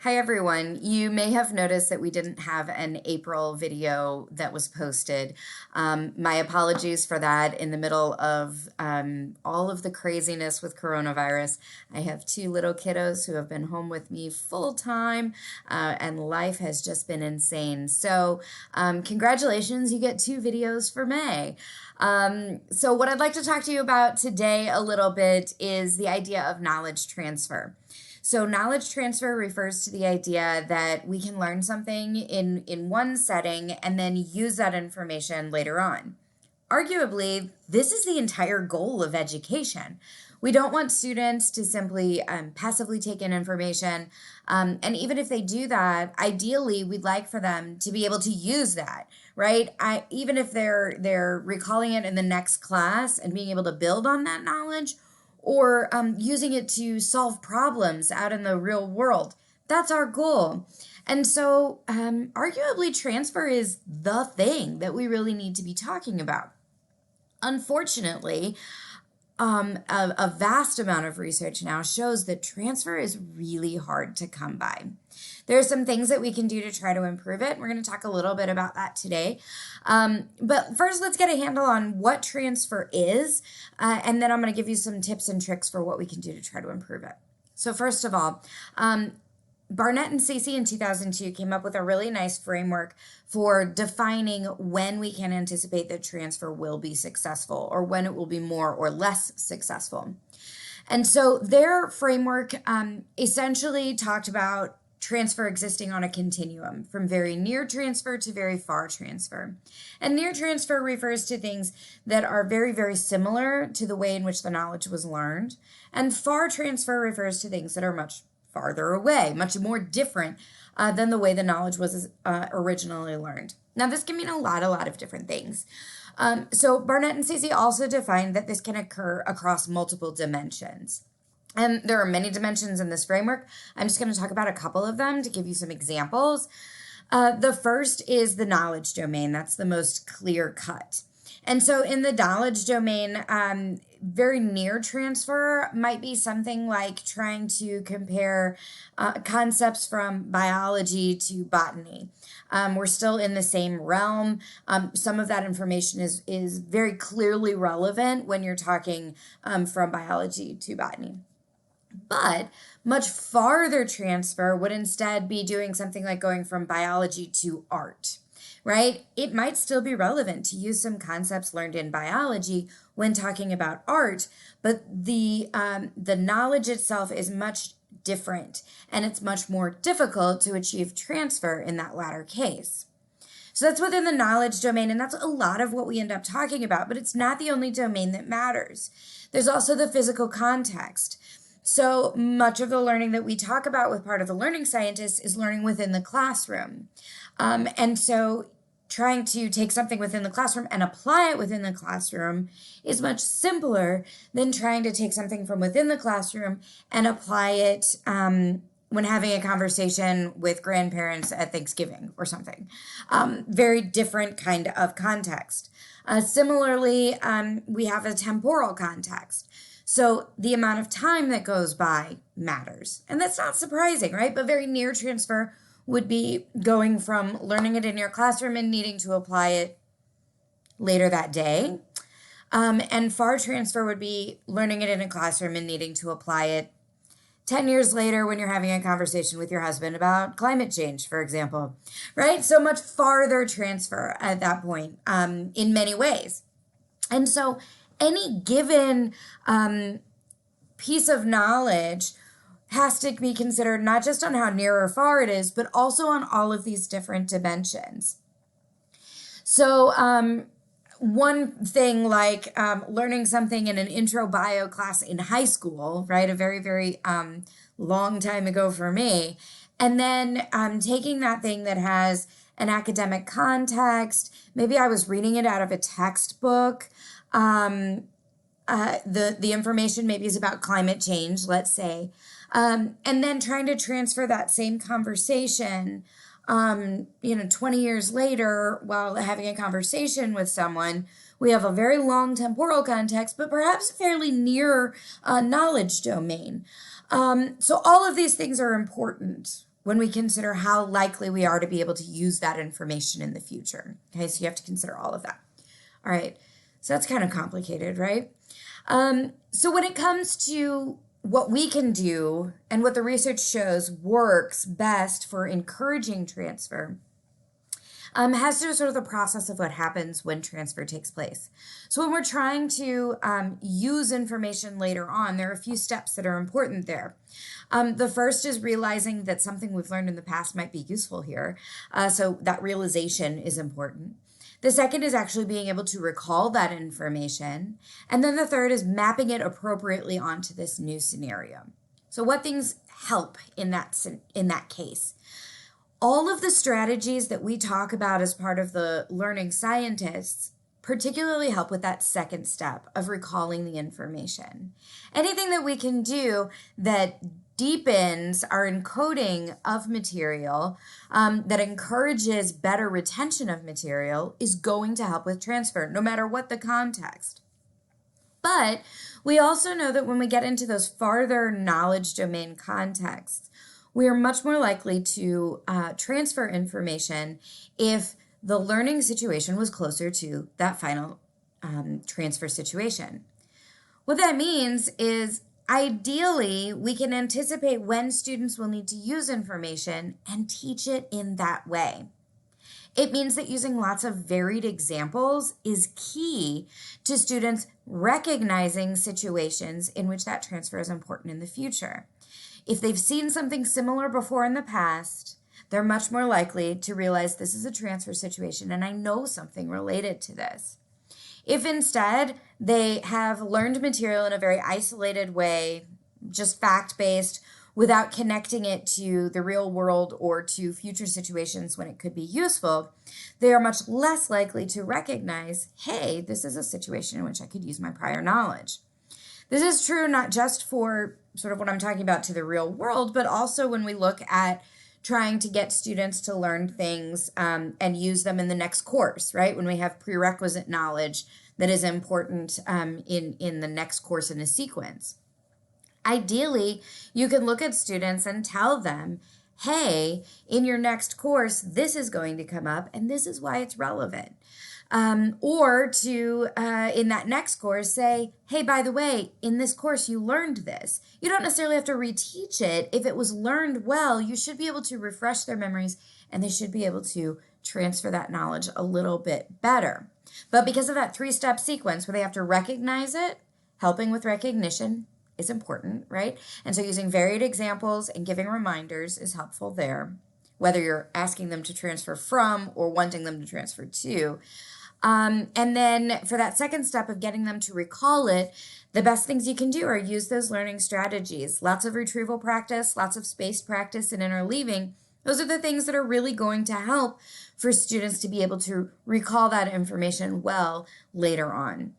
Hi everyone. You may have noticed that we didn't have an April video that was posted. My apologies for that in the middle of all of the craziness with coronavirus. I have two little kiddos who have been home with me full time and life has just been insane. So congratulations, you get two videos for May. So what I'd like to talk to you about today a little bit is the idea of knowledge transfer. So knowledge transfer refers to the idea that we can learn something in one setting and then use that information later on. Arguably, this is the entire goal of education. We don't want students to simply passively take in information. And even if they do that, ideally, we'd like for them to be able to use that, right? Even if they're recalling it in the next class and being able to build on that knowledge, or using it to solve problems out in the real world. That's our goal. And so arguably transfer is the thing that we really need to be talking about. Unfortunately, a vast amount of research now shows that transfer is really hard to come by. There are some things that we can do to try to improve it. We're going to talk a little bit about that today. But first, let's get a handle on what transfer is, and then I'm going to give you some tips and tricks for what we can do to try to improve it. So first of all, Barnett and Ceci in 2002 came up with a really nice framework for defining when we can anticipate that transfer will be successful or when it will be more or less successful. And so their framework essentially talked about transfer existing on a continuum from very near transfer to very far transfer. And near transfer refers to things that are very, very similar to the way in which the knowledge was learned. And far transfer refers to things that are much farther away, much more different than the way the knowledge was originally learned. Now, this can mean a lot of different things. So Barnett and Ceci also defined that this can occur across multiple dimensions. And there are many dimensions in this framework. I'm just going to talk about a couple of them to give you some examples. The first is the knowledge domain. That's the most clear cut. And so in the knowledge domain, very near transfer might be something like trying to compare concepts from biology to botany. We're still in the same realm. Some of that information is very clearly relevant when you're talking from biology to botany. But much farther transfer would instead be doing something like going from biology to art, right? It might still be relevant to use some concepts learned in biology when talking about art, but the knowledge itself is much different, and it's much more difficult to achieve transfer in that latter case. So that's within the knowledge domain, and that's a lot of what we end up talking about, but it's not the only domain that matters. There's also the physical context. So much of the learning that we talk about with part of the learning scientists is learning within the classroom. And so trying to take something within the classroom and apply it within the classroom is much simpler than trying to take something from within the classroom and apply it when having a conversation with grandparents at Thanksgiving or something. Very different kind of context. Similarly, we have a temporal context. So the amount of time that goes by matters. And that's not surprising, right? But very near transfer would be going from learning it in your classroom and needing to apply it later that day. And far transfer would be learning it in a classroom and needing to apply it 10 years later when you're having a conversation with your husband about climate change, for example, right? So much farther transfer at that point in many ways. And so any given piece of knowledge has to be considered not just on how near or far it is, but also on all of these different dimensions. So one thing like learning something in an intro bio class in high school, right? A very, very long time ago for me. And then taking that thing that has an academic context, maybe I was reading it out of a textbook. The information maybe is about climate change, let's say, and then trying to transfer that same conversation, 20 years later while having a conversation with someone. We have a very long temporal context, but perhaps a fairly near knowledge domain. So all of these things are important, when we consider how likely we are to be able to use that information in the future. Okay, so you have to consider all of that. All right, so that's kind of complicated, right? So when it comes to what we can do and what the research shows works best for encouraging transfer, has to do sort of the process of what happens when transfer takes place. So when we're trying to use information later on, there are a few steps that are important there. The first is realizing that something we've learned in the past might be useful here. So that realization is important. The second is actually being able to recall that information. And then the third is mapping it appropriately onto this new scenario. So what things help in that case? All of the strategies that we talk about as part of the learning scientists particularly help with that second step of recalling the information. Anything that we can do that deepens our encoding of material, that encourages better retention of material, is going to help with transfer, no matter what the context. But we also know that when we get into those farther knowledge domain contexts, we are much more likely to transfer information if the learning situation was closer to that final transfer situation. What that means is ideally we can anticipate when students will need to use information and teach it in that way. It means that using lots of varied examples is key to students recognizing situations in which that transfer is important in the future. If they've seen something similar before in the past, they're much more likely to realize this is a transfer situation and I know something related to this. If instead they have learned material in a very isolated way, just fact-based, without connecting it to the real world or to future situations when it could be useful, they are much less likely to recognize, hey, this is a situation in which I could use my prior knowledge. This is true not just for sort of what I'm talking about to the real world, but also when we look at trying to get students to learn things and use them in the next course, right? When we have prerequisite knowledge that is important in the next course in a sequence. Ideally, you can look at students and tell them, hey, in your next course, this is going to come up and this is why it's relevant. Or to, in that next course, say, hey, by the way, in this course, you learned this. You don't necessarily have to reteach it. If it was learned well, you should be able to refresh their memories and they should be able to transfer that knowledge a little bit better. But because of that three-step sequence where they have to recognize it, helping with recognition is important, right? And so using varied examples and giving reminders is helpful there, whether you're asking them to transfer from or wanting them to transfer to. And then for that second step of getting them to recall it, the best things you can do are use those learning strategies. Lots of retrieval practice, lots of spaced practice and interleaving. Those are the things that are really going to help for students to be able to recall that information well later on.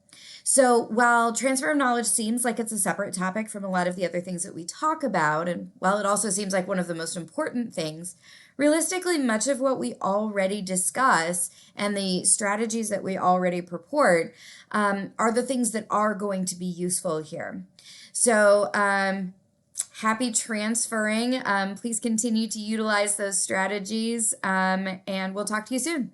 So while transfer of knowledge seems like it's a separate topic from a lot of the other things that we talk about, and while it also seems like one of the most important things, realistically, much of what we already discuss and the strategies that we already purport are the things that are going to be useful here. So happy transferring. Please continue to utilize those strategies, and we'll talk to you soon.